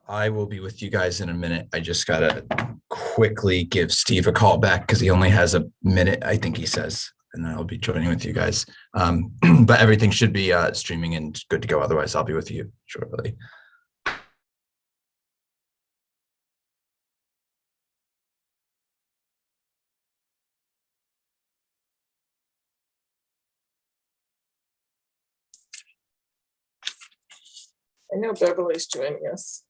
I will be with you guys in a minute. I just gotta quickly give Steve a call back because he only has a minute, I think he says, and then I'll be joining with you guys. But everything should be streaming and good to go. Otherwise, I'll be with you shortly. I know Beverly's joining us.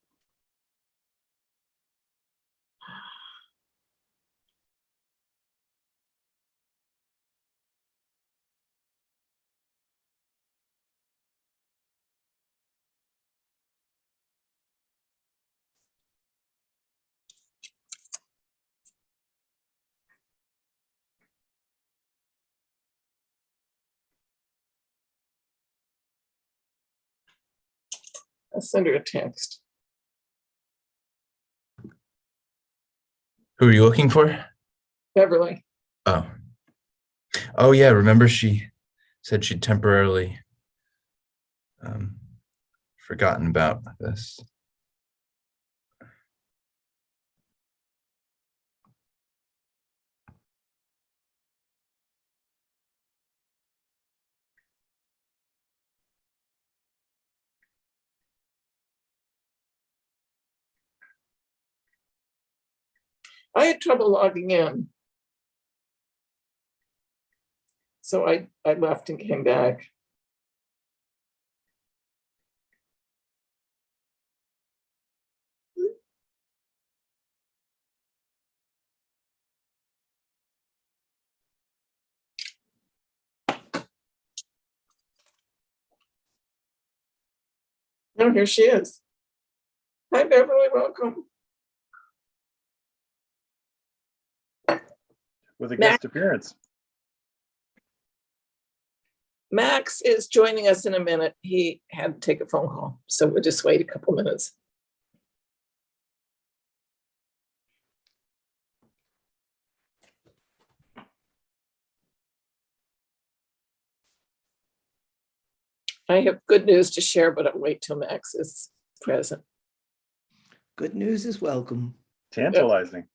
I'll send her a text. Who are you looking for? Beverly. Oh yeah. Remember she said she'd temporarily forgotten about this. I had trouble logging in. So I left and came back. Oh, here she is. Hi, Beverly, welcome. With a guest appearance. Max is joining us in a minute. He had to take a phone call, so we'll just wait a couple minutes. I have good news to share, but I'll wait till Max is present. Good news is welcome. Tantalizing.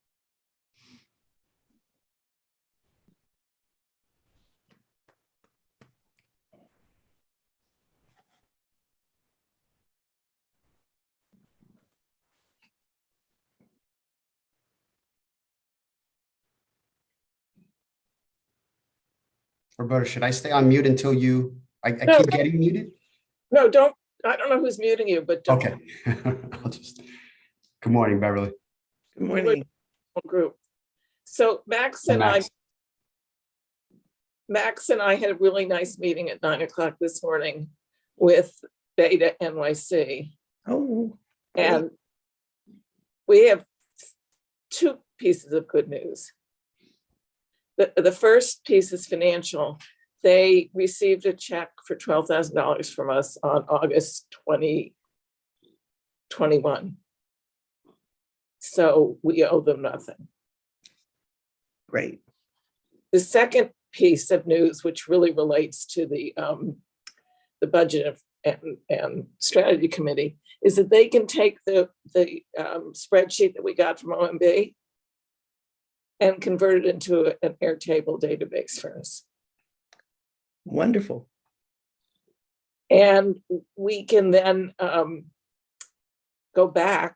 Roberta, should I stay on mute until you, I No. keep getting muted? No, don't, I don't know who's muting you, but don't. Okay. I'll just, good morning, Beverly. Good morning. Group. So Max and I had a really nice meeting at 9 o'clock this morning with Beta NYC. Oh, And we have two pieces of good news. The first piece is financial. They received a check for $12,000 from us on August 2021. So we owe them nothing. great. The second piece of news, which really relates to the budget and strategy committee, is that they can take the spreadsheet that we got from OMB and convert it into an Airtable database for us. Wonderful. And we can then go back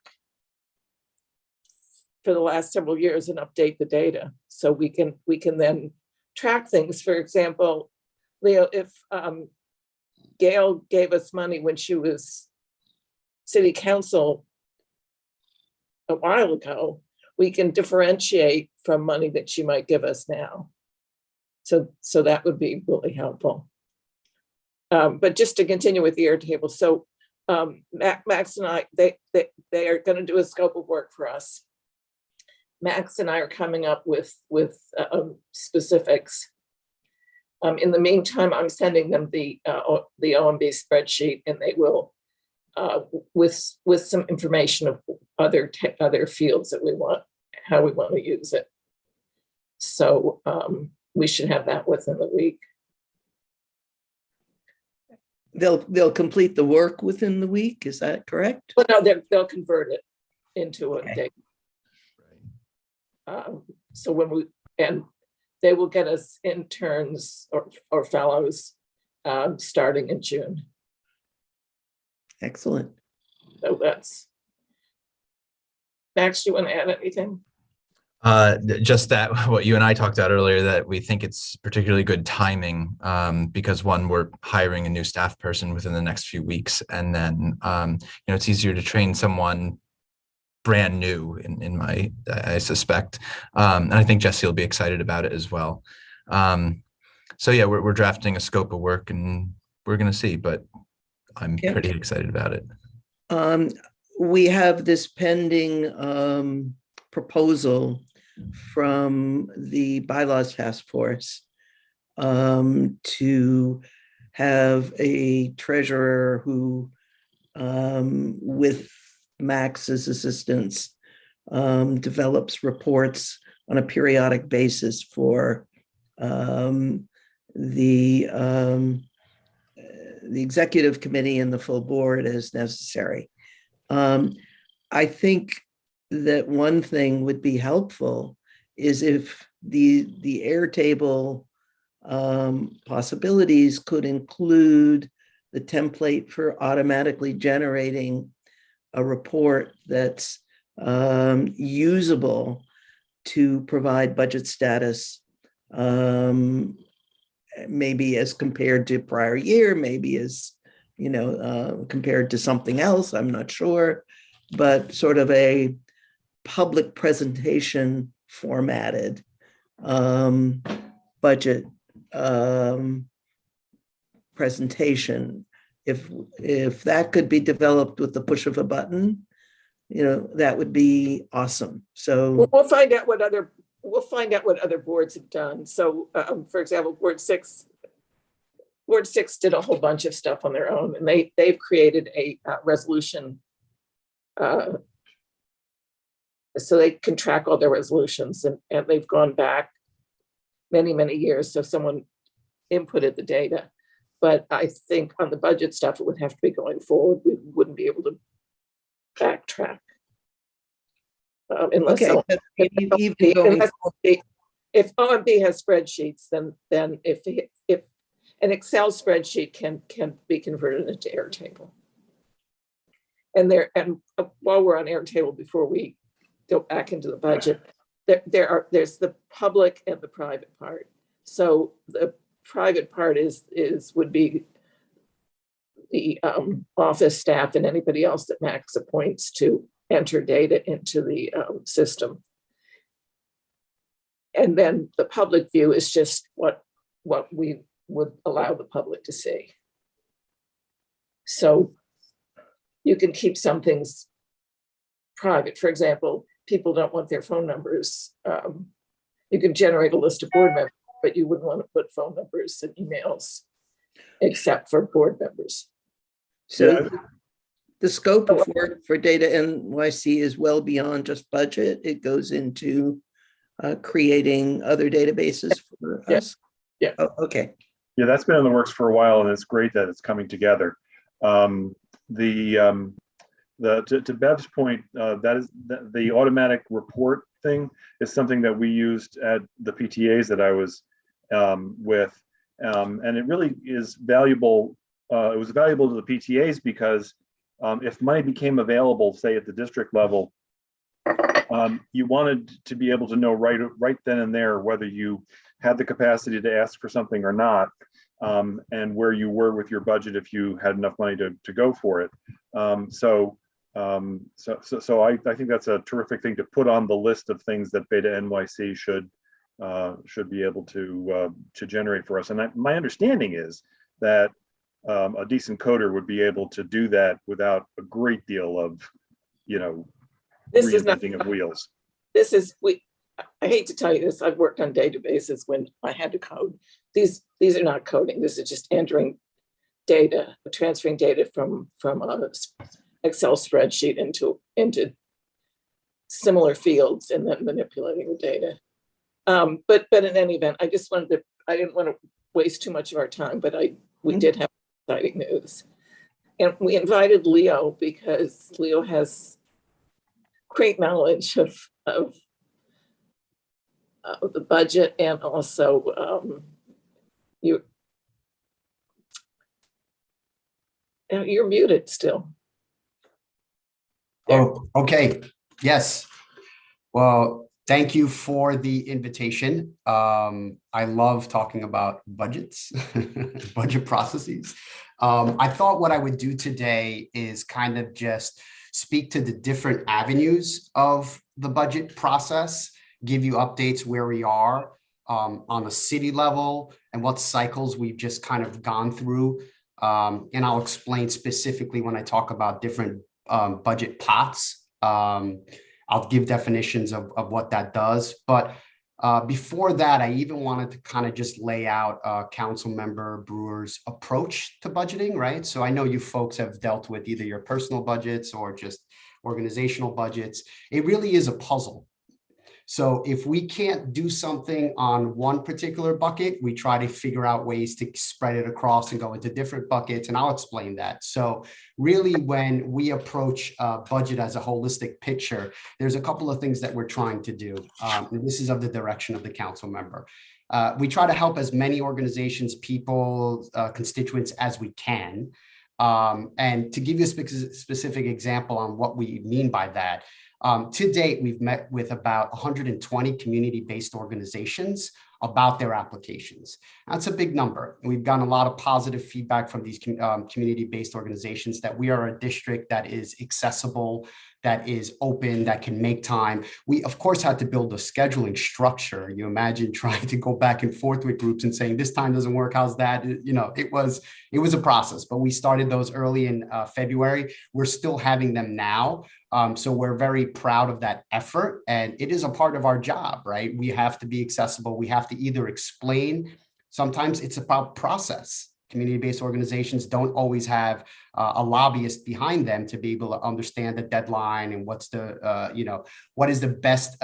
for the last several years and update the data. So we can then track things. For example, Leo, if Gail gave us money when she was city council a while ago, we can differentiate from money that she might give us now. So that would be really helpful. But just to continue with the Airtable, so Max and I, they are going to do a scope of work for us. Max and I are coming up with specifics. In the meantime, I'm sending them the OMB spreadsheet, and they will, with some information of other fields that we want, how we want to use it. So we should have that within the week. They'll complete the work within the week, is that correct? But no, they'll convert it into a Okay. date. So and they will get us interns or fellows starting in June. Excellent. So that's. Max, you want to add anything? Just that what you and I talked about earlier, that we think it's particularly good timing because one, we're hiring a new staff person within the next few weeks, and then it's easier to train someone brand new I suspect, and I think Jesse will be excited about it as well. So yeah, we're drafting a scope of work, and we're going to see, but I'm pretty excited about it. We have this pending proposal from the bylaws task force to have a treasurer who, with Max's assistance, develops reports on a periodic basis for the executive committee and the full board as necessary. I think that one thing would be helpful is if the Airtable possibilities could include the template for automatically generating a report that's usable to provide budget status, maybe as compared to prior year, maybe as compared to something else, I'm not sure, but sort of a public presentation formatted budget presentation. If that could be developed with the push of a button, that would be awesome. So we'll find out what other boards have done. So for example, Board 6 did a whole bunch of stuff on their own, and they've created a resolution so they can track all their resolutions, and they've gone back many, many years. So someone inputted the data, but I think on the budget stuff, it would have to be going forward. We wouldn't be able to backtrack. Unless okay, if OMB has spreadsheets, then if an Excel spreadsheet can be converted into Airtable. And while we're on Airtable, before we go back into the budget, there's the public and the private part. So the private part would be the office staff and anybody else that Max appoints to enter data into the system. And then the public view is just what we would allow the public to see. So you can keep some things private. For example, people don't want their phone numbers. You can generate a list of board members, but you wouldn't want to put phone numbers and emails except for board members. So the scope of work for Data NYC is well beyond just budget. It goes into creating other databases for us. Yeah. Oh, okay. Yeah, that's been in the works for a while, and it's great that it's coming together. To Bev's point, that is the automatic report thing is something that we used at the PTAs that I was with, and it really is valuable. It was valuable to the PTAs because if money became available, say at the district level, you wanted to be able to know right then and there whether you had the capacity to ask for something or not, and where you were with your budget if you had enough money to go for it. So I think that's a terrific thing to put on the list of things that Beta NYC should be able to generate for us. And my understanding is that a decent coder would be able to do that without a great deal of, reinventing of wheels. I hate to tell you this, I've worked on databases when I had to code. These are not coding. This is just entering data, transferring data from a Excel spreadsheet into similar fields and then manipulating the data. But in any event, I didn't want to waste too much of our time, but we did have exciting news. And we invited Leo because Leo has great knowledge of the budget, and also you're muted still. There. Oh, okay. Yes. Well, thank you for the invitation. I love talking about budgets, budget processes. I thought what I would do today is kind of just speak to the different avenues of the budget process, give you updates where we are on the city level and what cycles we've just kind of gone through. And I'll explain specifically when I talk about different budget pots. I'll give definitions of what that does. But before that, I even wanted to kind of just lay out Council Member Brewer's approach to budgeting, right? So I know you folks have dealt with either your personal budgets or just organizational budgets. It really is a puzzle. So if we can't do something on one particular bucket, we try to figure out ways to spread it across and go into different buckets, and I'll explain that. So really, when we approach budget as a holistic picture, there's a couple of things that we're trying to do. And this is of the direction of the council member. We try to help as many organizations, people, constituents as we can. And to give you a specific example on what we mean by that, to date, we've met with about 120 community-based organizations about their applications. That's a big number. We've gotten a lot of positive feedback from these community-based organizations that we are a district that is accessible, that is open, that can make time. We, of course, had to build a scheduling structure. You imagine trying to go back and forth with groups and saying, this time doesn't work, how's that? You know, it was a process, but we started those early in February. We're still having them now. So we're very proud of that effort, and it is a part of our job, right? We have to be accessible. We have to either explain. Sometimes it's about process. Community-based organizations don't always have a lobbyist behind them to be able to understand the deadline and what's the, what is the best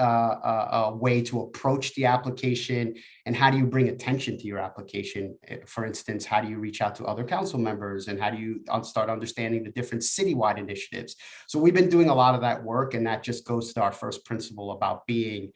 way to approach the application, and how do you bring attention to your application? For instance, how do you reach out to other council members, and how do you start understanding the different citywide initiatives? So we've been doing a lot of that work, and that just goes to our first principle about being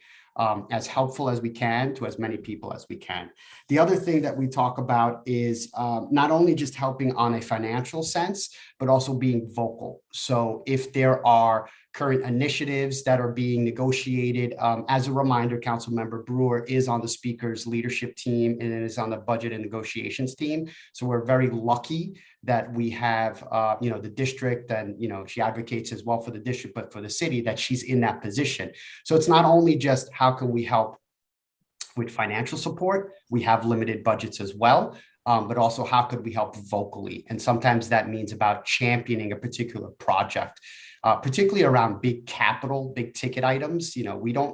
as helpful as we can to as many people as we can. The other thing that we talk about is not only just helping on a financial sense, but also being vocal. So if there are current initiatives that are being negotiated, as a reminder, Councilmember Brewer is on the speaker's leadership team and is on the budget and negotiations team. So we're very lucky that we have, the district, and, she advocates as well for the district, but for the city, that she's in that position. So it's not only just how can we help with financial support, we have limited budgets as well, but also how could we help vocally? And sometimes that means about championing a particular project, particularly around big capital, big ticket items.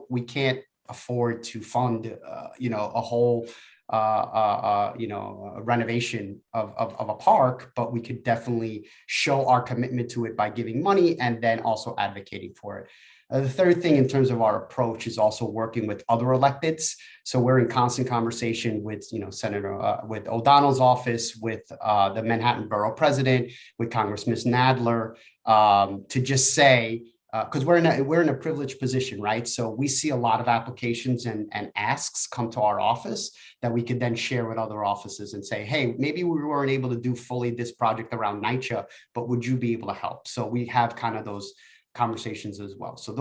We can't afford to fund, a whole a renovation of a park, but we could definitely show our commitment to it by giving money and then also advocating for it. The third thing in terms of our approach is also working with other electeds. So we're in constant conversation with, with O'Donnell's office, with the Manhattan Borough President, with Congressman Nadler, to just say, because we're in a privileged position, right? So we see a lot of applications and asks come to our office that we could then share with other offices and say, hey, maybe we weren't able to do fully this project around NYCHA, but would you be able to help? So we have kind of those conversations as well. So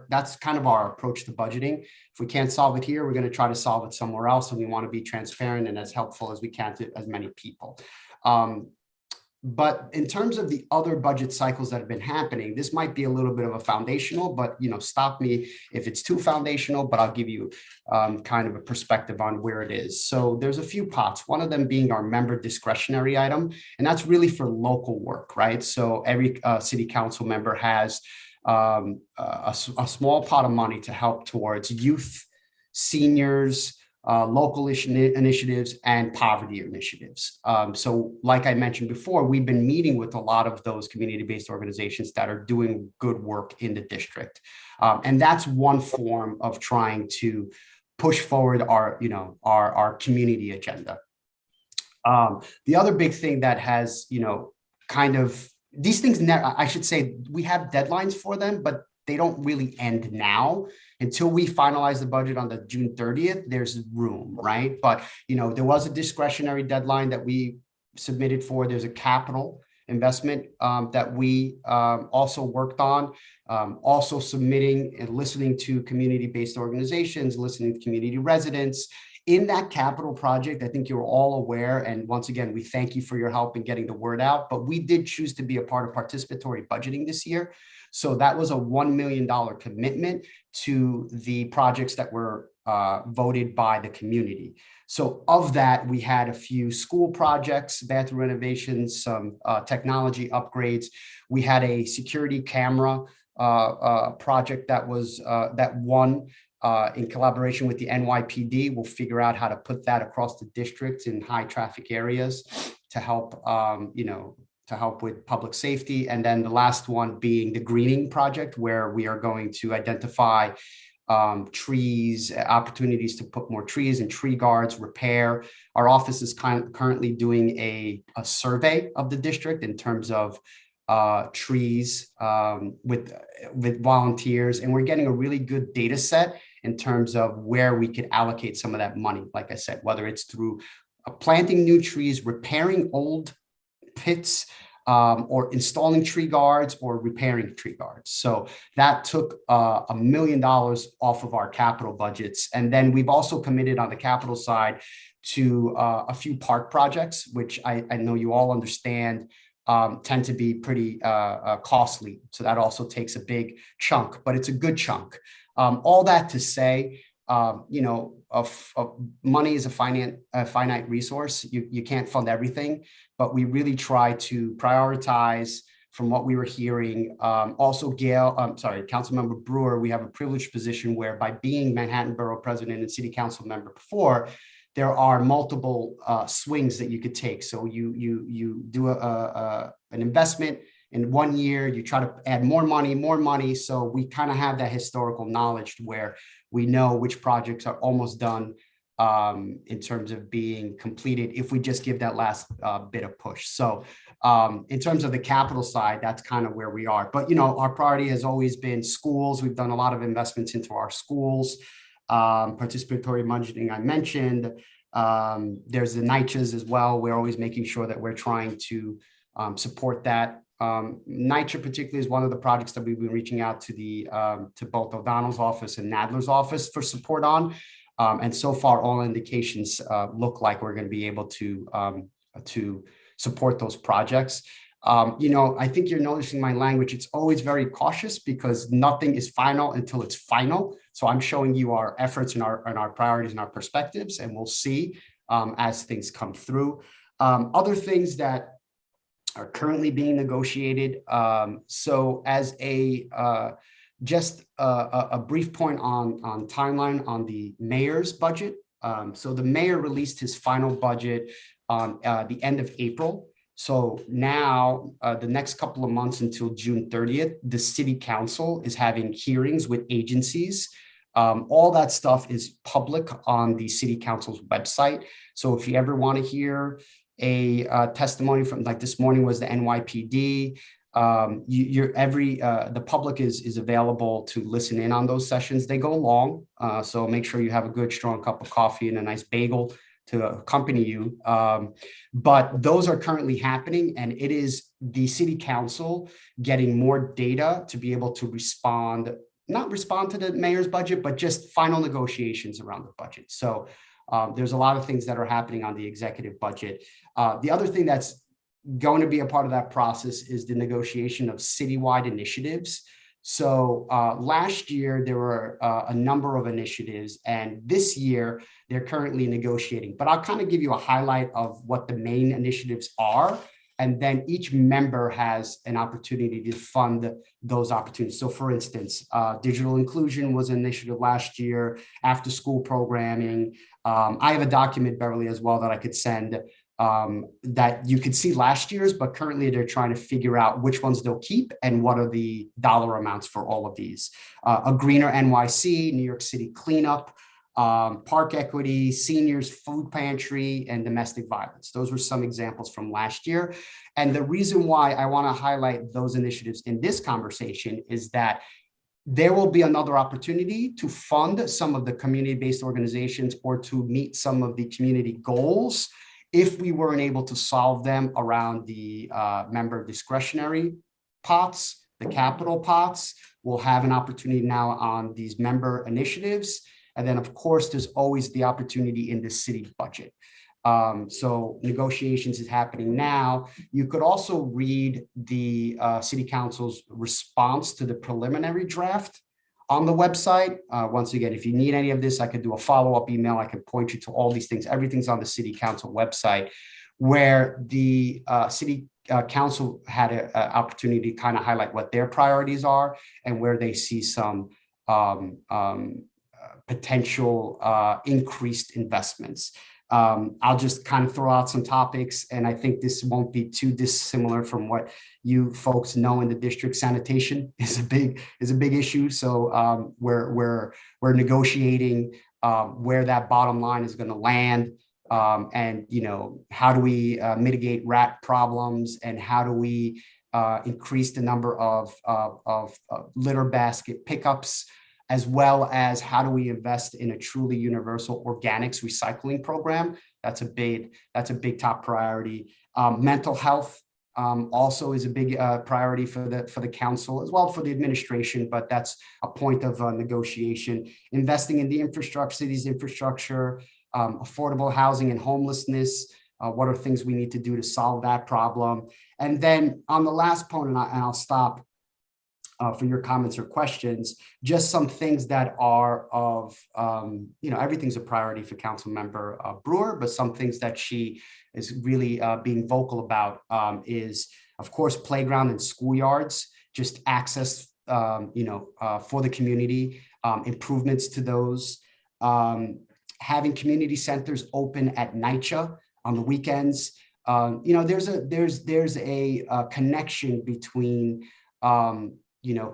that's kind of our approach to budgeting. If we can't solve it here, we're going to try to solve it somewhere else. And we want to be transparent and as helpful as we can to as many people. But in terms of the other budget cycles that have been happening, this might be a little bit of a foundational, but stop me if it's too foundational, but I'll give you kind of a perspective on where it is. So there's a few pots, one of them being our member discretionary item, and that's really for local work, right? So every city council member has a small pot of money to help towards youth, seniors, local initiatives, and poverty initiatives. So like I mentioned before, we've been meeting with a lot of those community-based organizations that are doing good work in the district. And that's one form of trying to push forward our community agenda. The other big thing that has, kind of these things, I should say, we have deadlines for them, but they don't really end now. Until we finalize the budget on the June 30th, there's room, right? But, there was a discretionary deadline that we submitted for. There's a capital investment that we also worked on, also submitting and listening to community-based organizations, listening to community residents. In that capital project, I think you're all aware, and once again, we thank you for your help in getting the word out, but we did choose to be a part of participatory budgeting this year. So that was a $1 million commitment to the projects that were voted by the community. So of that, we had a few school projects, bathroom renovations, some technology upgrades. We had a security camera project that was that won in collaboration with the NYPD. We'll figure out how to put that across the district in high traffic areas to help, to help with public safety. And then the last one being the greening project, where we are going to identify trees, opportunities to put more trees and tree guards, repair. Our office is currently doing a survey of the district in terms of trees with volunteers, and we're getting a really good data set in terms of where we could allocate some of that money. Like I said, whether it's through planting new trees, repairing old pits, or installing tree guards or repairing tree guards. So that took $1 million off of our capital budgets. And then we've also committed on the capital side to a few park projects, which I know you all understand tend to be pretty costly. So that also takes a big chunk, but it's a good chunk. All that to say, money is a finite resource. You can't fund everything, but we really try to prioritize from what we were hearing. Also, Councilmember Brewer, we have a privileged position where, by being Manhattan Borough President and City Council member before, there are multiple swings that you could take. So you do an investment in 1 year, you try to add more money. So we kind of have that historical knowledge where we know which projects are almost done in terms of being completed if we just give that last bit of push. So in terms of the capital side, that's kind of where we are. But, our priority has always been schools. We've done a lot of investments into our schools. Participatory budgeting I mentioned. There's the NYCHAs as well. We're always making sure that we're trying to support that. NYCHA particularly is one of the projects that we've been reaching out to to both O'Donnell's office and Nadler's office for support on. And so far, all indications look like we're going to be able to support those projects. I think you're noticing my language. It's always very cautious because nothing is final until it's final. So I'm showing you our efforts and our priorities and our perspectives, and we'll see as things come through. Other things that are currently being negotiated. So as just a brief point on timeline on the mayor's budget. So the mayor released his final budget on the end of April. So now the next couple of months until June 30th, the city council is having hearings with agencies. All that stuff is public on the city council's website. So if you ever want to hear a testimony from, like this morning was the NYPD, the public is available to listen in on those sessions. They go long, so make sure you have a good strong cup of coffee and a nice bagel to accompany you. But those are currently happening, and it is the city council getting more data to be able to not respond to the mayor's budget, but just final negotiations around the budget. So there's a lot of things that are happening on the executive budget. The other thing that's going to be a part of that process is the negotiation of citywide initiatives. So last year, there were a number of initiatives, and this year they're currently negotiating. But I'll kind of give you a highlight of what the main initiatives are. And then each member has an opportunity to fund those opportunities. So for instance, digital inclusion was an initiative last year, after school programming. I have a document, Beverly, as well, that I could send that you could see last year's, but currently they're trying to figure out which ones they'll keep and what are the dollar amounts for all of these. A greener NYC, New York City cleanup, park equity, seniors, food pantry, and domestic violence. Those were some examples from last year. And the reason why I want to highlight those initiatives in this conversation is that there will be another opportunity to fund some of the community-based organizations or to meet some of the community goals if we weren't able to solve them around the member discretionary pots, the capital pots. We'll have an opportunity now on these member initiatives. And then, of course, there's always the opportunity in the city budget. So negotiations is happening now. You could also read the city council's response to the preliminary draft on the website. Once again, if you need any of this, I could do a follow-up email. I could point you to all these things. Everything's on the city council website, where the city council had an opportunity to kind of highlight what their priorities are and where they see some potential increased investments. I'll just kind of throw out some topics, and I think this won't be too dissimilar from what you folks know in the district. Sanitation is a big issue. So we're negotiating where that bottom line is going to land, and how do we mitigate rat problems, and how do we increase the number of litter basket pickups, as well as how do we invest in a truly universal organics recycling program. That's a big top priority. Mental health also is a big priority for the council, as well for the administration, but that's a point of negotiation. Investing in the infrastructure, city's infrastructure, affordable housing and homelessness. What are things we need to do to solve that problem? And then on the last point, and I'll stop for your comments or questions, just some things that are of, everything's a priority for Council Member Brewer, but some things that she is really being vocal about is, of course, playground and schoolyards, just access, for the community, improvements to those, having community centers open at NYCHA on the weekends. There's a connection between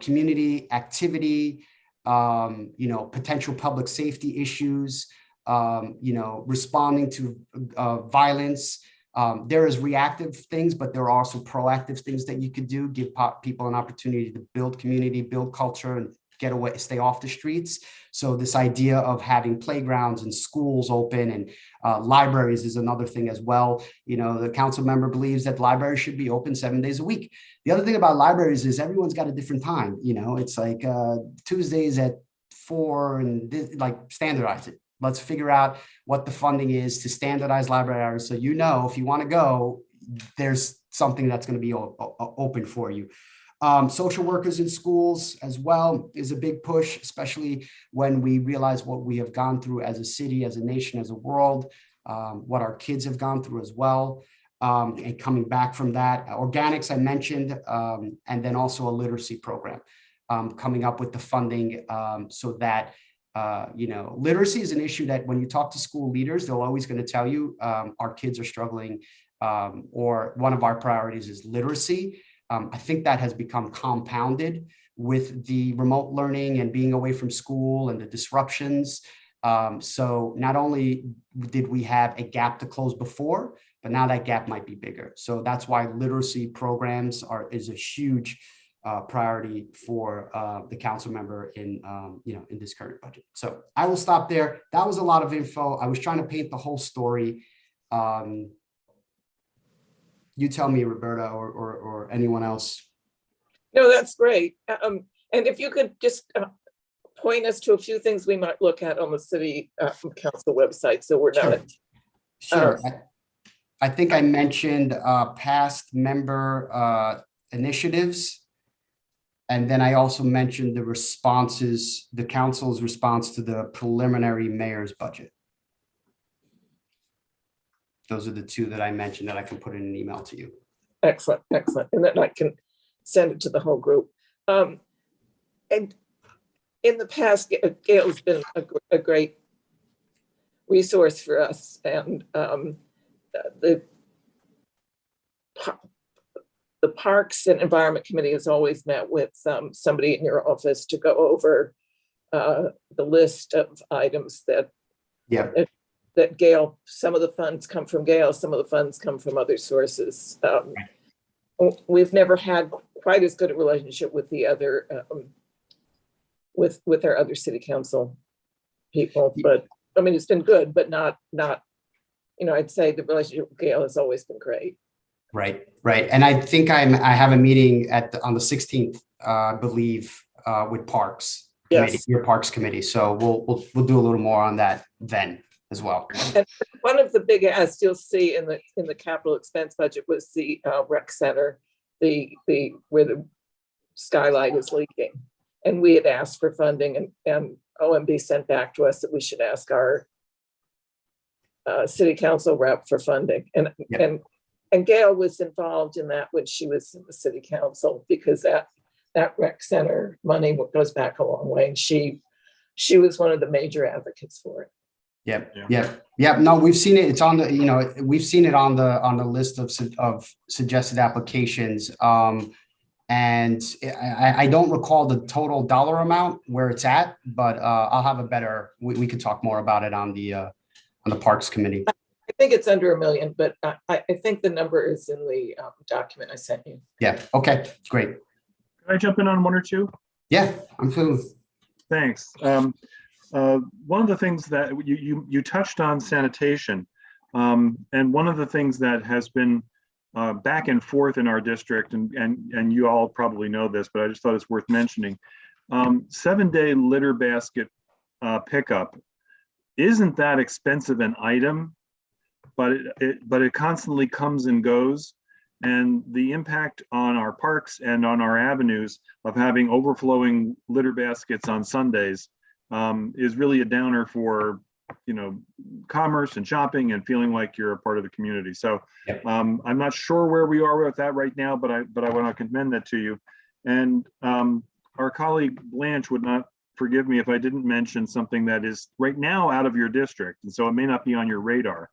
community activity, potential public safety issues, responding to violence. There is reactive things, but there are also proactive things that you could do, give people an opportunity to build community, build culture, and get away, stay off the streets. So this idea of having playgrounds and schools open and libraries is another thing as well. The council member believes that libraries should be open 7 days a week. The other thing about libraries is everyone's got a different time. It's like Tuesdays at 4 and standardize it. Let's figure out what the funding is to standardize library hours. So, if you want to go, there's something that's going to be open for you. Social workers in schools as well is a big push, especially when we realize what we have gone through as a city, as a nation, as a world, what our kids have gone through as well, and coming back from that. Organics, I mentioned, and then also a literacy program, coming up with the funding so that, literacy is an issue that when you talk to school leaders, they're always going to tell you our kids are struggling, or one of our priorities is literacy. I think that has become compounded with the remote learning and being away from school and the disruptions. So not only did we have a gap to close before, but now that gap might be bigger. So that's why literacy programs is a huge priority for the council member in this current budget. So I will stop there. That was a lot of info. I was trying to paint the whole story. You tell me, Roberta, or anyone else. No, that's great. And if you could just point us to a few things we might look at on the city council website, so we're not. Sure. I think I mentioned past member initiatives. And then I also mentioned the responses, the council's response to the preliminary mayor's budget. Those are the two that I mentioned that I can put in an email to you. Excellent. And then I can send it to the whole group. And in the past, Gail's been a great resource for us. And the Parks and Environment Committee has always met with somebody in your office to go over the list of items that Yeah, that Gail, some of the funds come from Gail, some of the funds come from other sources. We've never had quite as good a relationship with the other, with our other city council people, but I mean, it's been good, but not, I'd say the relationship with Gail has always been great. right. And I think I have a meeting on the 16th, I believe, with Parks Committee, Yes. your Parks Committee. So we'll do a little more on that then as well. And one of the big asks you'll see in the capital expense budget was the rec center, where the skylight is leaking. And we had asked for funding, and OMB sent back to us that we should ask our city council rep for funding. And Gail was involved in that when she was in the city council, because that rec center money goes back a long way. And she was one of the major advocates for it. Yeah. No, we've seen it. It's on the, we've seen it on the list of suggested applications. And I don't recall the total dollar amount where it's at, but I'll have we could talk more about it on the Parks Committee. I think it's under $1 million, but I think the number is in the document I sent you. Yeah. Okay. Great. Can I jump in on one or two? Yeah, I'm feeling. Thanks. One of the things that you touched on sanitation, and one of the things that has been back and forth in our district, and you all probably know this, but I just thought it's worth mentioning. 7-day litter basket pickup isn't that expensive an item, but it constantly comes and goes. And the impact on our parks and on our avenues of having overflowing litter baskets on Sundays is really a downer for, commerce and shopping and feeling like you're a part of the community. So I'm not sure where we are with that right now, but I want to commend that to you. And our colleague Blanche would not forgive me if I didn't mention something that is right now out of your district. And so it may not be on your radar.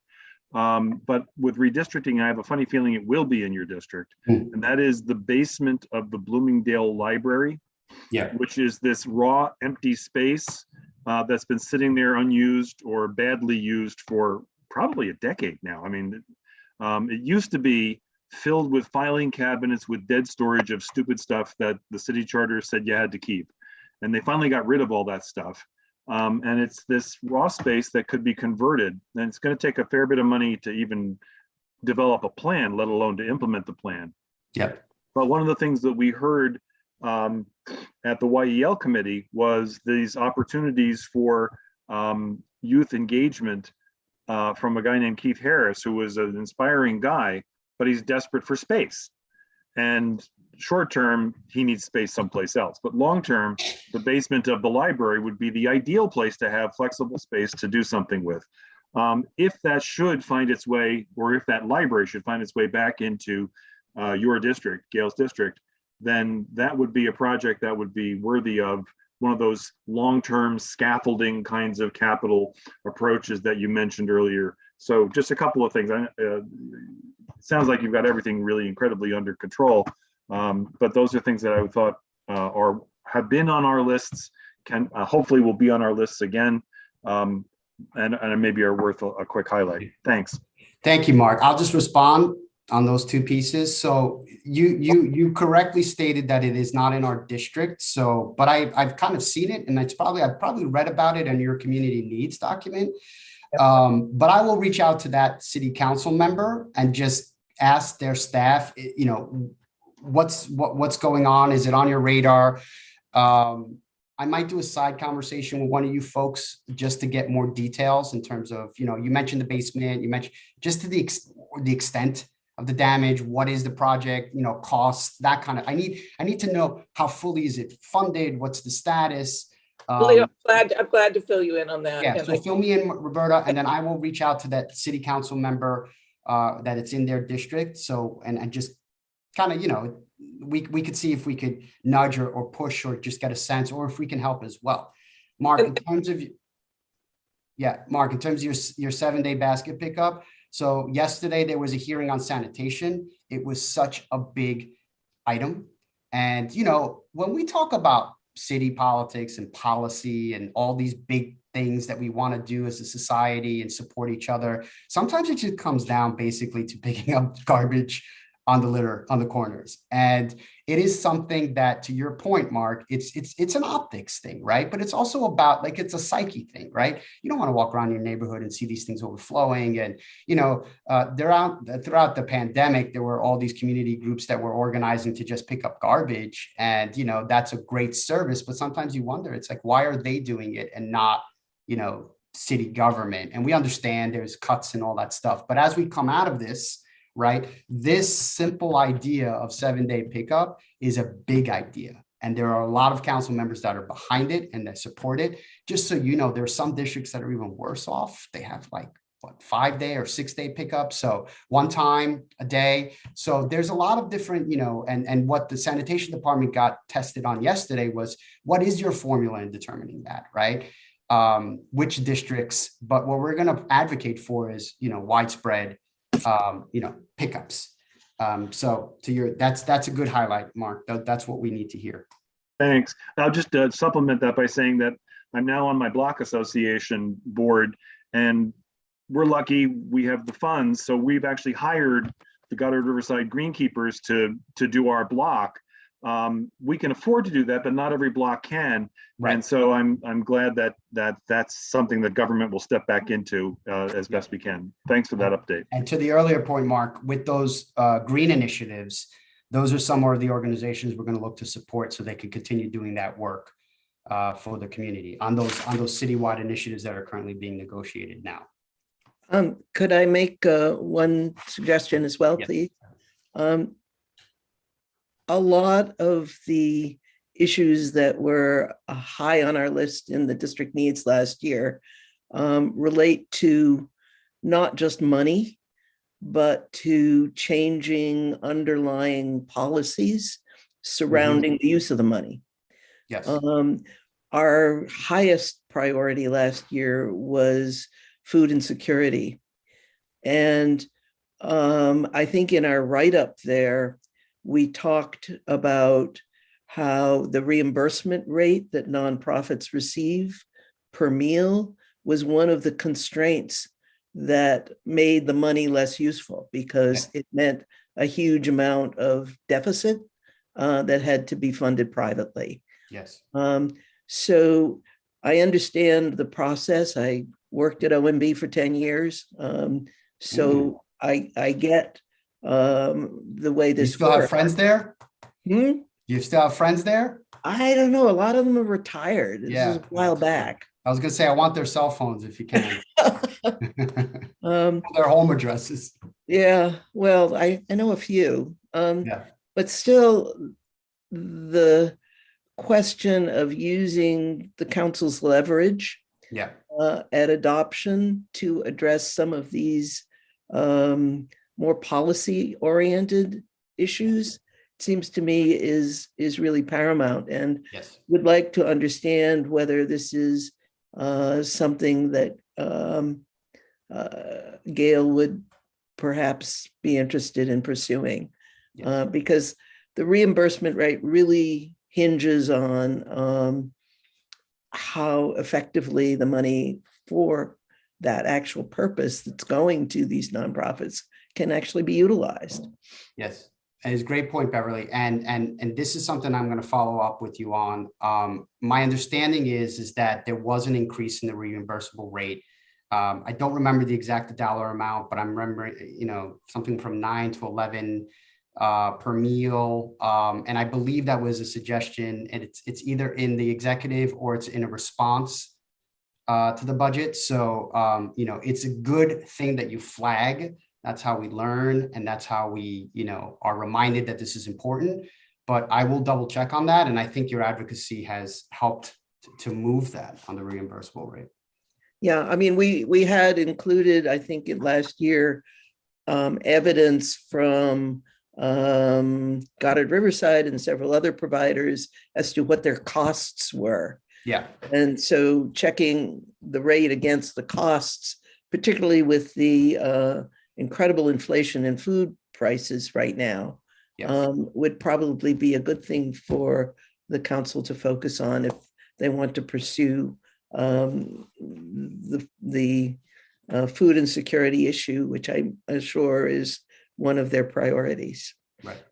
But with redistricting, I have a funny feeling it will be in your district. And that is the basement of the Bloomingdale Library, which is this raw, empty space that's been sitting there unused or badly used for probably a decade now. I mean, it used to be filled with filing cabinets with dead storage of stupid stuff that the city charter said you had to keep. And they finally got rid of all that stuff. And it's this raw space that could be converted. And it's going to take a fair bit of money to even develop a plan, let alone to implement the plan. But one of the things that we heard at the YEL committee was these opportunities for youth engagement from a guy named Keith Harris, who was an inspiring guy, but he's desperate for space. And short term, he needs space someplace else. But long term, the basement of the library would be the ideal place to have flexible space to do something with. If that should find its way, or if that library should find its way back into your district, Gail's district, then that would be a project that would be worthy of one of those long-term scaffolding kinds of capital approaches that you mentioned earlier. So just a couple of things. It sounds like you've got everything really incredibly under control. But those are things that I thought have been on our lists, can hopefully will be on our lists again, and maybe are worth a quick highlight. Thanks. Thank you, Mark. I'll just respond on those two pieces. So you correctly stated that it is not in our district. So, but I've kind of seen it, and I've probably read about it in your community needs document. But I will reach out to that city council member and just ask their staff, what's going on? Is it on your radar? I might do a side conversation with one of you folks just to get more details in terms of, you mentioned the basement, you mentioned just to the extent of the damage, what is the project, costs, that kind of, I need to know how fully is it funded, what's the status. I'm glad to fill you in on that. Yeah, so fill me in, Roberta, and then I will reach out to that city council member that it's in their district. So, and just kind of, we could see if we could nudge or push or just get a sense, or if we can help as well. Mark, in terms of your 7-day basket pickup. So yesterday there was a hearing on sanitation. It was such a big item. And, when we talk about city politics and policy and all these big things that we want to do as a society and support each other. Sometimes it just comes down basically to picking up garbage on the litter on the corners. And it is something that, to your point, Mark, it's an optics thing, right? But it's also about, like, it's a psyche thing, right? You don't want to walk around your neighborhood and see these things overflowing. And, throughout the pandemic, there were all these community groups that were organizing to just pick up garbage. And, that's a great service. But sometimes you wonder, it's like, why are they doing it and not, city government? And we understand there's cuts and all that stuff. But as we come out of this, right, this simple idea of 7-day pickup is a big idea. And there are a lot of council members that are behind it and that support it. Just so you know, there are some districts that are even worse off. They have 5-day or 6-day pickup. So one time a day. So there's a lot of different, and what the sanitation department got tested on yesterday was, what is your formula in determining that, right? Which districts, but what we're going to advocate for is, widespread pickups. So that's a good highlight, Mark. That's what we need to hear. Thanks. I'll just supplement that by saying that I'm now on my block association board, and we're lucky we have the funds. So we've actually hired the Goddard Riverside Greenkeepers to do our block. We can afford to do that, but not every block can. Right. And so I'm glad that's something that government will step back into as best we can. Thanks for that update. And to the earlier point, Mark, with those green initiatives, those are some of the organizations we're going to look to support so they can continue doing that work for the community on those citywide initiatives that are currently being negotiated now. Could I make one suggestion as well, please? A lot of the issues that were high on our list in the district needs last year relate to not just money, but to changing underlying policies surrounding the use of the money. Yes. Our highest priority last year was food insecurity. And I think in our write-up there, we talked about how the reimbursement rate that nonprofits receive per meal was one of the constraints that made the money less useful, because it meant a huge amount of deficit that had to be funded privately. Yes. So I understand the process. I worked at OMB for 10 years. So I get the way this You still works. have friends there? You still have friends there? I don't know. A lot of them are retired. This is a while back. I was going to say, I want their cell phones if you can. Their home addresses. Yeah, well, I know a few. But still, the question of using the council's leverage at adoption to address some of these more policy-oriented issues seems to me is really paramount, and would like to understand whether this is something that Gail would perhaps be interested in pursuing, because the reimbursement rate really hinges on how effectively the money for that actual purpose that's going to these nonprofits can actually be utilized. Yes, and it's a great point, Beverly. And this is something I'm going to follow up with you on. My understanding is that there was an increase in the reimbursable rate. I don't remember the exact dollar amount, but I'm remembering, something from 9 to 11 per meal. And I believe that was a suggestion, and it's either in the executive or it's in a response to the budget. So, it's a good thing that you flag. That's how we learn. And that's how we, are reminded that this is important. But I will double check on that. And I think your advocacy has helped to move that on the reimbursable rate. Yeah, I mean, we had included, I think in last year, evidence from Goddard Riverside and several other providers as to what their costs were. Yeah. And so checking the rate against the costs, particularly with the incredible inflation in food prices right now, would probably be a good thing for the council to focus on if they want to pursue the food insecurity issue, which I'm sure is one of their priorities. Right.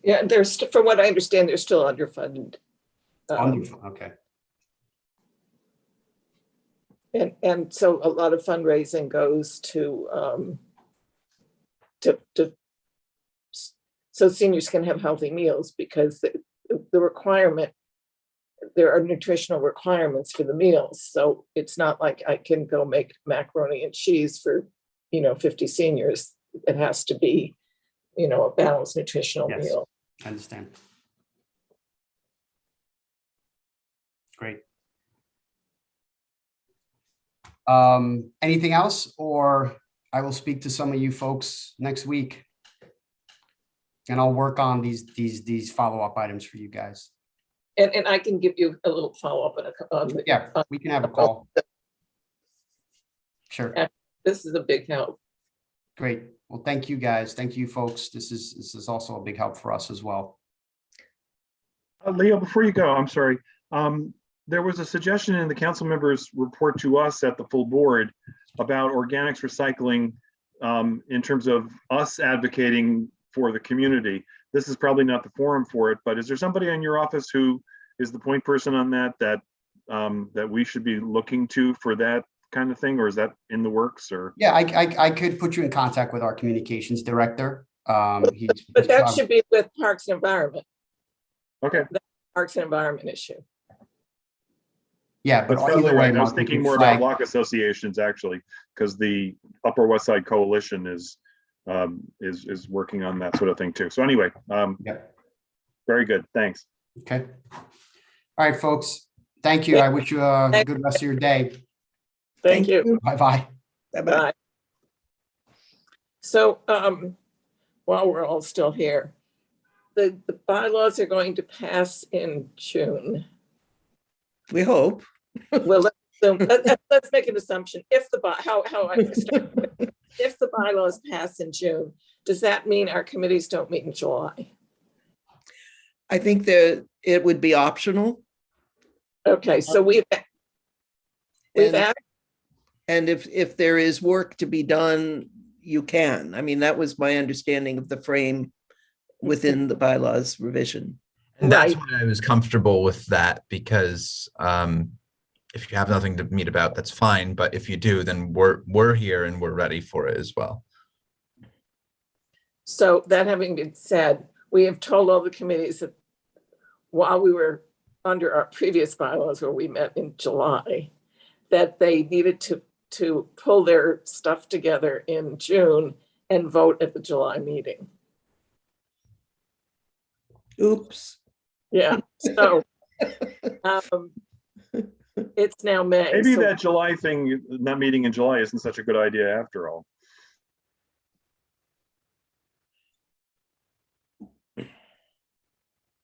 Yeah, there's, from what I understand, they're still underfunded. Okay. And so a lot of fundraising goes to so seniors can have healthy meals, because the requirement, there are nutritional requirements for the meals. So it's not like I can go make macaroni and cheese for, 50 seniors. It has to be, a balanced nutritional Yes. meal. I understand. Great. Anything else, or I will speak to some of you folks next week, and I'll work on these follow-up items for you guys. And I can give you a little follow-up on Yeah, we can have a call. Sure. This is a big help. Great. Well, thank you guys. Thank you, folks. This is also a big help for us as well. Leo, before you go, I'm sorry. There was a suggestion in the council members' report to us at the full board about organics recycling in terms of us advocating for the community. This is probably not the forum for it, but is there somebody in your office who is the point person on that we should be looking to for that kind of thing, or is that in the works? Or Yeah, I could put you in contact with our communications director. But that should be with Parks and Environment. okay. Parks and Environment issue. Yeah, but That's probably either way, right. I was Mark, thinking more about block associations actually, because the Upper West Side Coalition is working on that sort of thing too. So anyway, yeah. Very good. Thanks. Okay. All right, folks. Thank you. I wish you a good rest of your day. Thank you. Bye-bye. Bye-bye. Bye. So while we're all still here, the bylaws are going to pass in June. We hope. Well, let's make an assumption. If the if the bylaws pass in June, does that mean our committees don't meet in July? I think that it would be optional. Okay, so we've asked. And if there is work to be done, you can. I mean, that was my understanding of the frame within the bylaws revision. And that's why I was comfortable with that, because if you have nothing to meet about, that's fine. But if you do, then we're here and we're ready for it as well. So that having been said, we have told all the committees that while we were under our previous bylaws where we met in July, that they needed to pull their stuff together in June and vote at the July meeting. Oops. Yeah, so it's now May. Maybe so that July thing, not meeting in July, isn't such a good idea after all.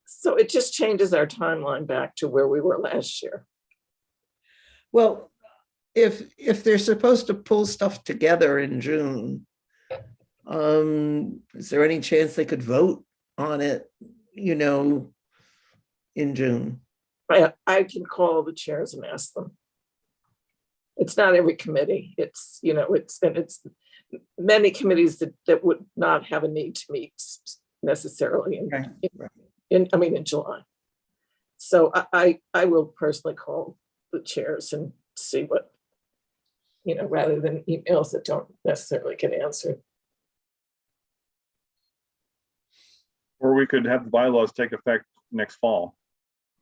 So it just changes our timeline back to where we were last year. Well, if they're supposed to pull stuff together in June, is there any chance they could vote on it, in June? I can call the chairs and ask them. It's not every committee. It's many committees that would not have a need to meet necessarily in July. So I will personally call the chairs and see what, rather than emails that don't necessarily get answered. Or we could have the bylaws take effect next fall.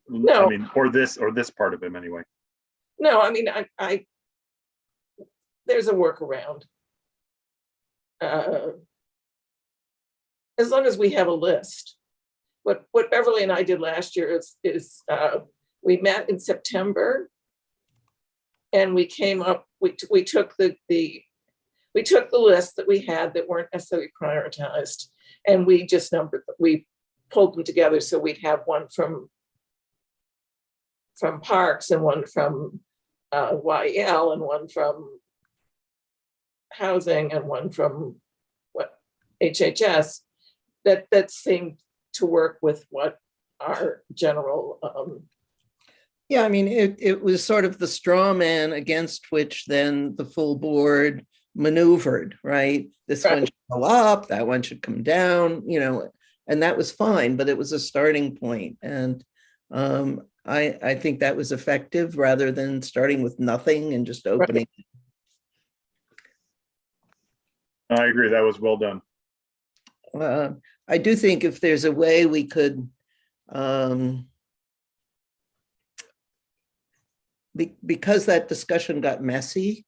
No. I mean, or this part of them anyway. No, I mean, I there's a workaround. As long as we have a list. What Beverly and I did last year is we met in September, and we came up. We took the list that we had that weren't necessarily prioritized, and we just numbered. We pulled them together so we'd have one from Parks and one from YEL and one from Housing and one from HHS that seemed to work with what our general, Yeah, I mean, it was sort of the straw man against which then the full board maneuvered, right? This one Right. should go up, that one should come down, and that was fine, but it was a starting point. And I think that was effective rather than starting with nothing and just opening. I agree. That was well done. I do think if there's a way we could, because that discussion got messy,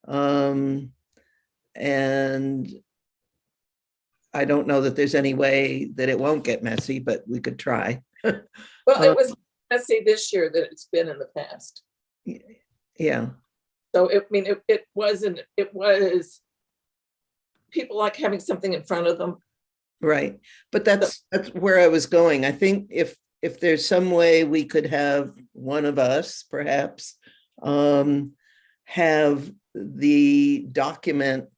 and I don't know that there's any way that it won't get messy, but we could try. well, it was messy this year that it's been in the past. Yeah, So it was, people like having something in front of them. right. But that's where I was going. I think if there's some way we could have one of us perhaps have the document,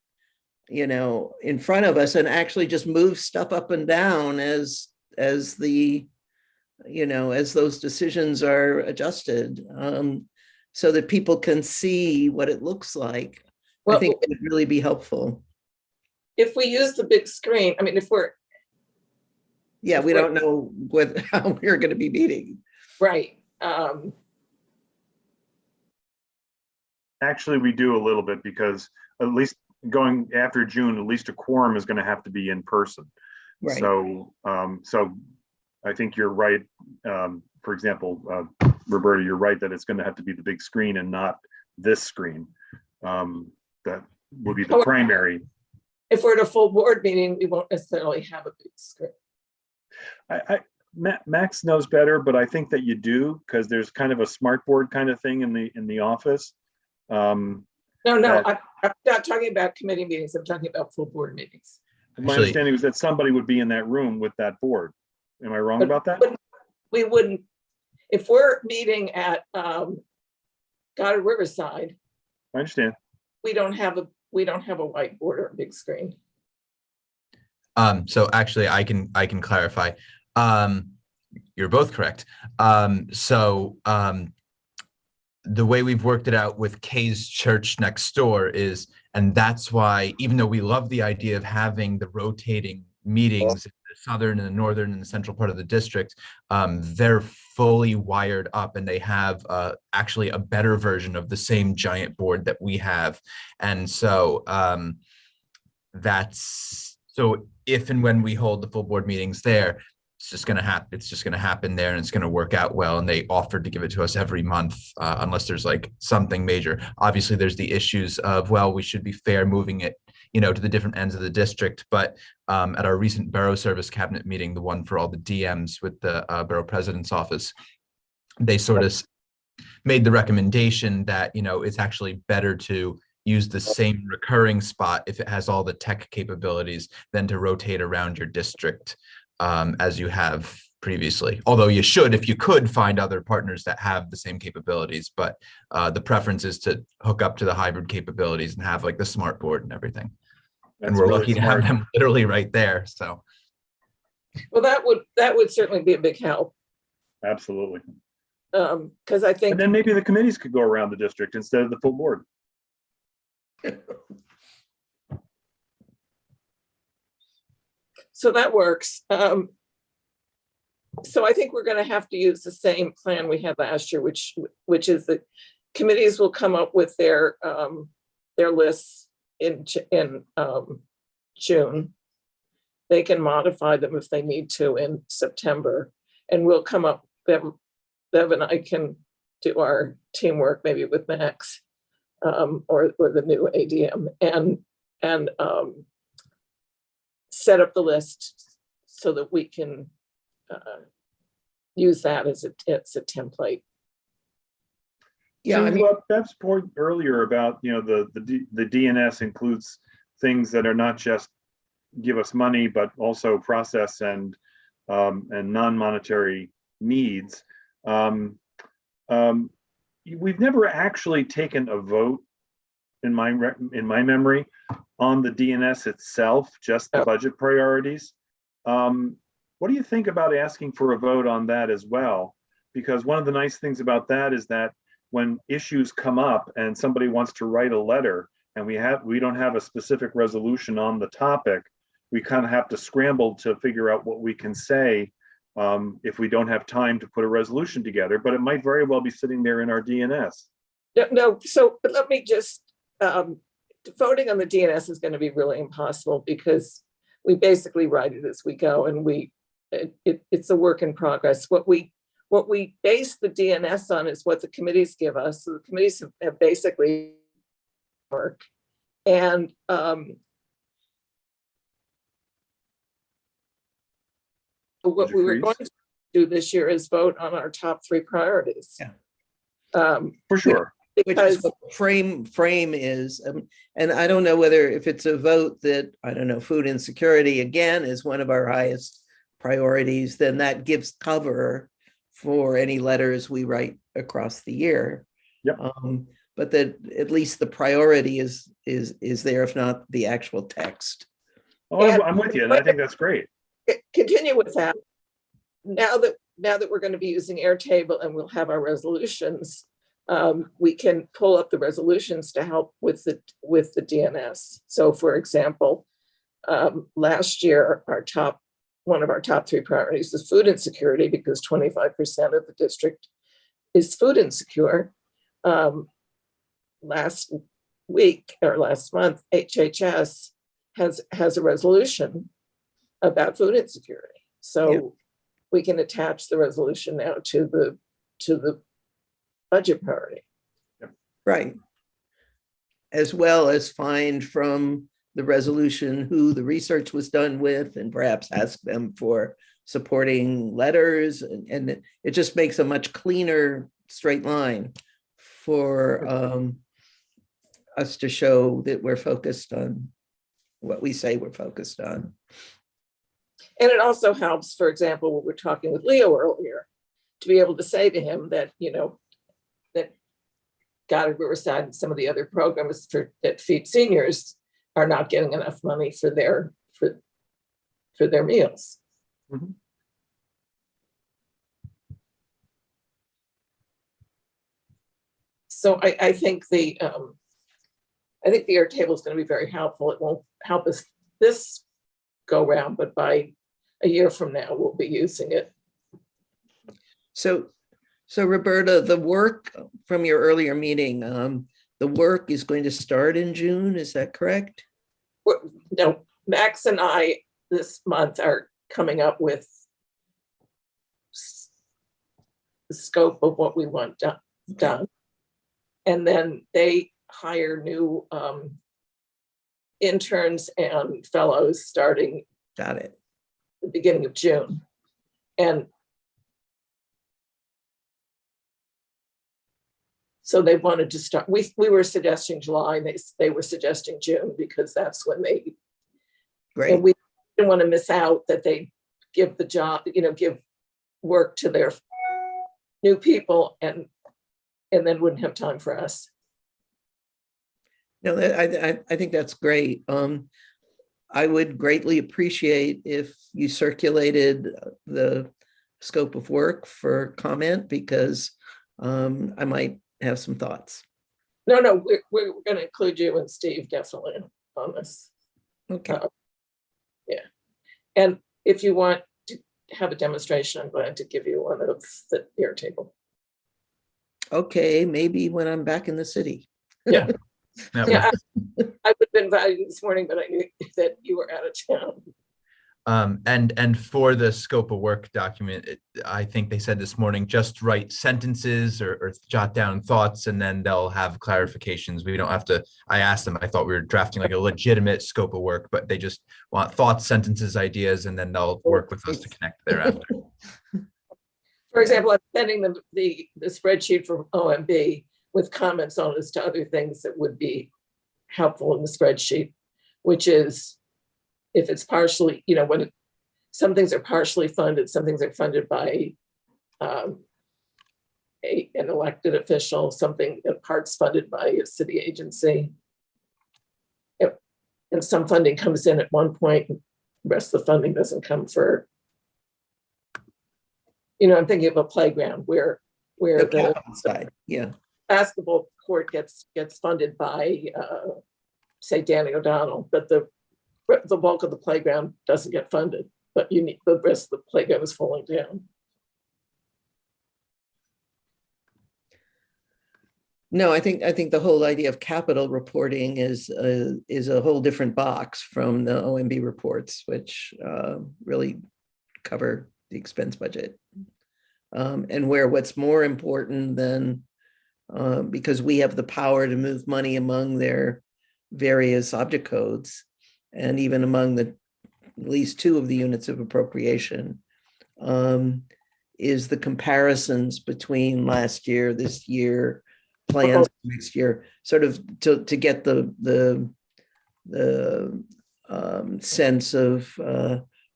in front of us and actually just move stuff up and down as the, as those decisions are adjusted, so that people can see what it looks like. Well, I think it would really be helpful. if we use the big screen, if we're Yeah, we don't know how we're going to be meeting. right. Actually, we do a little bit because at least going after June, at least a quorum is going to have to be in person. Right. So I think you're right. For example, Roberta, you're right that it's going to have to be the big screen and not this screen. That will be the primary. If we're at a full board meeting, we won't necessarily have a big screen. Max knows better, but I think that you do, because there's kind of a smart board kind of thing in the office. No, I'm not talking about committee meetings. I'm talking about full board meetings. My understanding was that somebody would be in that room with that board. Am I wrong about that? We wouldn't, if we're meeting at Goddard Riverside. I understand. We don't have a whiteboard or a big screen. So actually I can clarify. You're both correct. The way we've worked it out with Kay's church next door is, and that's why, even though we love the idea of having the rotating meetings in the southern and the northern and the central part of the district, they're fully wired up and they have actually a better version of the same giant board that we have. And so so if and when we hold the full board meetings there, it's just going to happen. It's just going to happen there, and it's going to work out well. And they offered to give it to us every month, unless there's like something major. Obviously, there's the issues of, well, we should be fair moving it, to the different ends of the district. But at our recent borough service cabinet meeting, the one for all the DMs with the borough president's office, they sort of made the recommendation that, it's actually better to use the same recurring spot if it has all the tech capabilities than to rotate around your district as you have previously. Although you should, if you could, find other partners that have the same capabilities. But the preference is to hook up to the hybrid capabilities and have like the smart board and everything. And we're lucky to have them literally right there. So, well, that would certainly be a big help. Absolutely. Because I think, and then maybe the committees could go around the district instead of the full board. so that works. So I think we're going to have to use the same plan we had last year, which is the committees will come up with their lists in June. They can modify them if they need to in September, and we'll come up. Bev and I can do our teamwork, maybe with Max or the new ADM, and set up the list so that we can use that as a template. Yeah, I mean, Bev's point earlier about the DNS includes things that are not just give us money, but also process and non-monetary needs. We've never actually taken a vote in my memory on the DNS itself, just the budget priorities. What do you think about asking for a vote on that as well? Because one of the nice things about that is that when issues come up and somebody wants to write a letter and we don't have a specific resolution on the topic, we kind of have to scramble to figure out what we can say if we don't have time to put a resolution together, but it might very well be sitting there in our DNS. No, so but let me just, voting on the DNS is going to be really impossible because we basically write it as we go, and it's a work in progress. What we base the DNS on is what the committees give us. So the committees have basically work. And what we were going to do this year is vote on our top 3 priorities. Yeah. For sure. Which is what frame is. And I don't know whether if it's a vote that, I don't know, food insecurity again is one of our highest priorities, then that gives cover for any letters we write across the year. Yep. But that at least the priority is there, if not the actual text. Oh, I'm with you, and I think that's great. Continue with that. Now that we're going to be using Airtable and we'll have our resolutions, we can pull up the resolutions to help with the DNS. So, for example, last year one of our top 3 priorities was food insecurity because 25% of the district is food insecure. Last week or last month, HHS has a resolution about food insecurity. So yeah, we can attach the resolution now to the budget priority. Right. As well as find from the resolution who the research was done with and perhaps ask them for supporting letters. And it just makes a much cleaner straight line for us to show that we're focused on what we say we're focused on. And it also helps, for example, when we're talking with Leo earlier, to be able to say to him that, that God at Riverside and some of the other programs that feed seniors are not getting enough money for their meals. Mm-hmm. So I think the Airtable is going to be very helpful. It won't help us this go round, but by a year from now, we'll be using it. So Roberta, the work from your earlier meeting, the work is going to start in June, is that correct? No, Max and I this month are coming up with the scope of what we want done. And then they hire new interns and fellows starting Got it. the beginning of June. And so they wanted to start, we were suggesting July, and they were suggesting June because that's when they, Great. and we didn't want to miss out that they give the job, give work to their new people and then wouldn't have time for us. No, I think that's great. I would greatly appreciate if you circulated the scope of work for comment because I might have some thoughts. No, we're going to include you and Steve definitely on this. Okay. Yeah. And if you want to have a demonstration, I'm glad to give you one of the Airtable. Okay, maybe when I'm back in the city. Yeah. Yeah, I would have been invited this morning, but I knew that you were out of town. And for the scope of work document, I think they said this morning, just write sentences or jot down thoughts, and then they'll have clarifications. We don't have to, I asked them, I thought we were drafting like a legitimate scope of work, but they just want thoughts, sentences, ideas, and then they'll work with us to connect thereafter. For example, I'm sending them the spreadsheet from OMB with comments on as to other things that would be helpful in the spreadsheet, which is if it's partially, when some things are partially funded, some things are funded by an elected official, something in parts funded by a city agency. And some funding comes in at one point, the rest of the funding doesn't come for I'm thinking of a playground where The the capital side, yeah. basketball court gets funded by, say, Danny O'Donnell, but the bulk of the playground doesn't get funded, but the rest of the playground is falling down. No, I think the whole idea of capital reporting is a whole different box from the OMB reports, which really cover the expense budget. And where what's more important than, because we have the power to move money among their various object codes, and even among at least two of the units of appropriation, is the comparisons between last year, this year, plans next year, sort of to get the sense of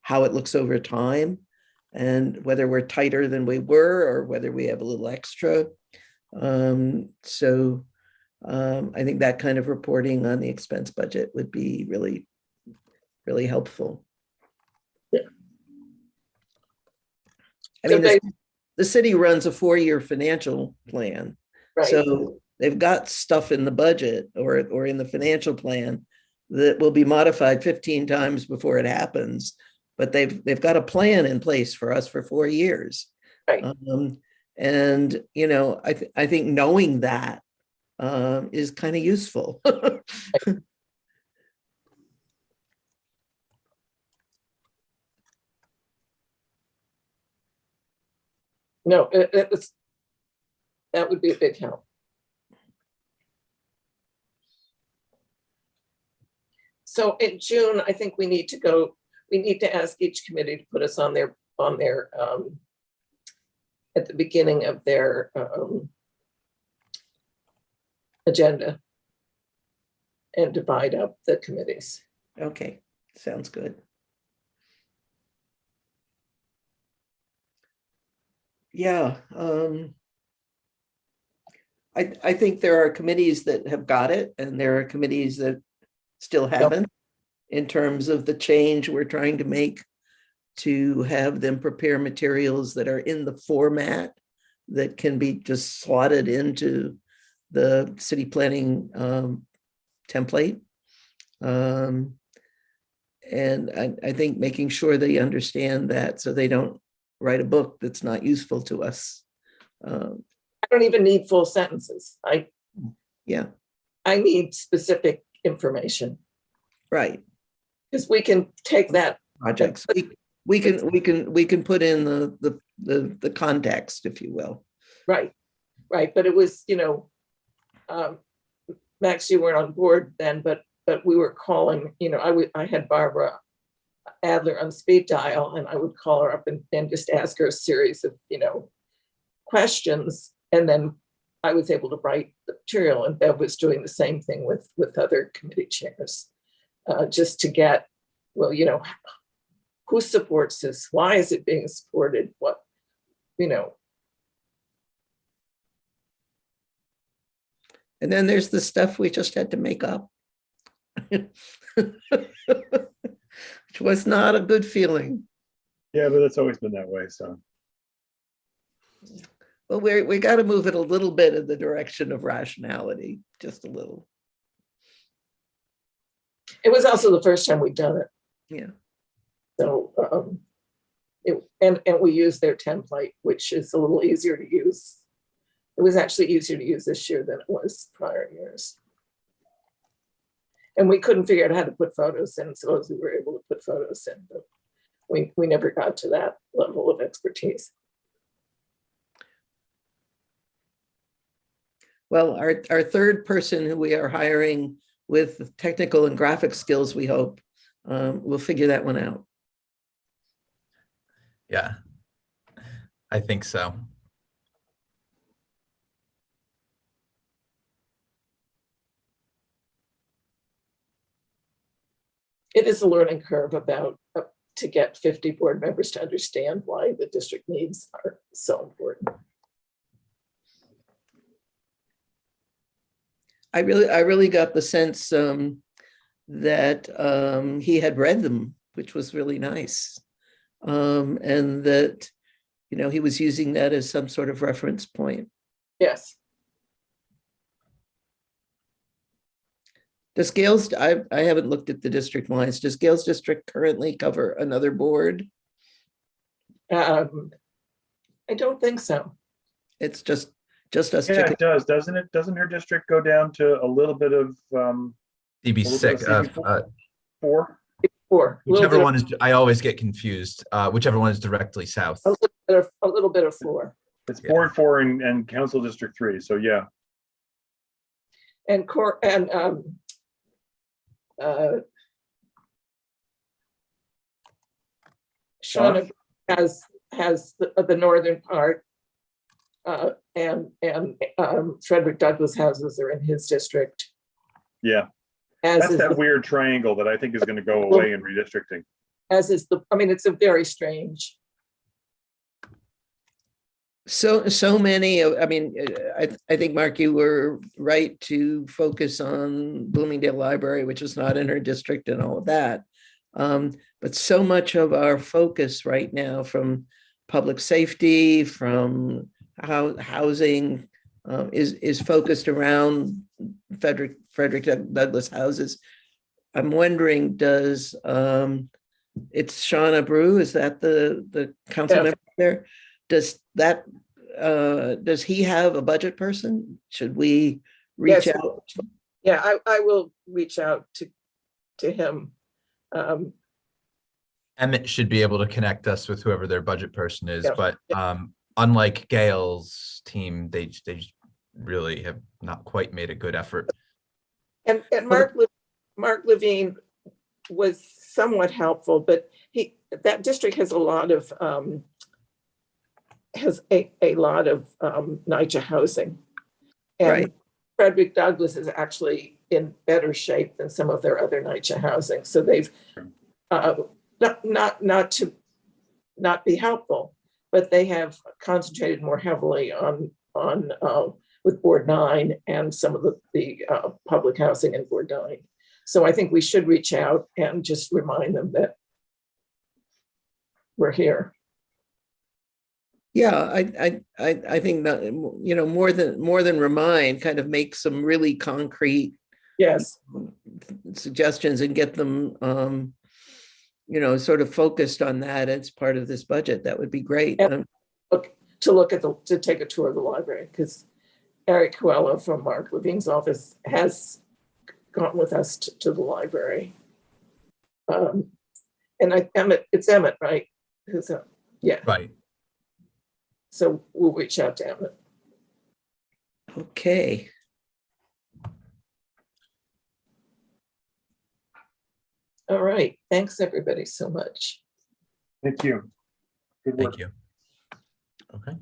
how it looks over time, and whether we're tighter than we were or whether we have a little extra. So I think that kind of reporting on the expense budget would be really, really helpful. Yeah. I mean, the city runs a 4-year financial plan. Right. So they've got stuff in the budget or in the financial plan that will be modified 15 times before it happens, but they've got a plan in place for us for 4 years. Right. And I think knowing that is kind of useful. No, that would be a big help. So in June, I think we need to ask each committee to put us on their at the beginning of their agenda and divide up the committees. Okay, sounds good. Yeah, I think there are committees that have got it, and there are committees that still haven't, in terms of the change we're trying to make to have them prepare materials that are in the format that can be just slotted into the city planning template. And I think making sure they understand that, so they don't write a book that's not useful to us. I don't even need full sentences. I need specific information. Right. Because we can take that projects. We can put in the context, if you will. Right. But it was, Max, you weren't on board then, but we were calling, I had Barbara Adler on speed dial, and I would call her up and just ask her a series of, questions. And then I was able to write the material, and Bev was doing the same thing with other committee chairs, just to get, well, who supports this? Why is it being supported? What, And then there's the stuff we just had to make up, which was not a good feeling. Yeah, but it's always been that way, so. Well, we got to move it a little bit in the direction of rationality, just a little. it was also the first time we'd done it. Yeah. So, and we used their template, which is a little easier to use. It was actually easier to use this year than it was prior years. And we couldn't figure out how to put photos in, so we were able to put photos in, but we never got to that level of expertise. Well, our third person who we are hiring with technical and graphic skills, we hope, we'll figure that one out. Yeah, I think so. It is a learning curve to get 50 board members to understand why the district needs are so important. I really got the sense that he had read them, which was really nice, and that he was using that as some sort of reference point. Yes. Does Gales, I haven't looked at the district lines. Does Gales district currently cover another board? I don't think so. It's just us. Yeah, it does, doesn't it? Doesn't her district go down to a little bit of DB6, four? Four. whichever one is, I always get confused, whichever one is directly south. A little bit of four. It's Yeah. Board 4 and Council District 3. So yeah, And Shauna has the northern part, and Frederick Douglass houses are in his district. yeah. As That's is that weird triangle that I think is going to go away in redistricting. as is I mean, it's a very strange. So many of, I mean, I think, Mark, you were right to focus on Bloomingdale Library, which is not in her district and all of that. But so much of our focus right now, from public safety, from housing, is focused around Frederick Douglass houses. I'm wondering, does it's Shauna Brew, is that the council member there? Does he have a budget person? Should we reach out? Yeah, I will reach out to him. Emmett should be able to connect us with whoever their budget person is, Yeah. but unlike Gail's team, they really have not quite made a good effort. And Mark Levine was somewhat helpful, but that district has a lot of NYCHA housing. And Right. Frederick Douglass is actually in better shape than some of their other NYCHA housing. So they've not to not be helpful, but they have concentrated more heavily on with Board 9 and some of the public housing in Board 9. So I think we should reach out and just remind them that we're here. Yeah, I think that, more than remind, kind of make some really concrete Yes. suggestions and get them, sort of focused on that as part of this budget. That would be great. And to take a tour of the library, because Eric Coelho from Mark Levine's office has gone with us to the library. And it's Emmett, right? Yeah. Right. So we'll reach out to Emmett. Okay. All right. Thanks, everybody, so much. Thank you. Good work. Thank you. Okay.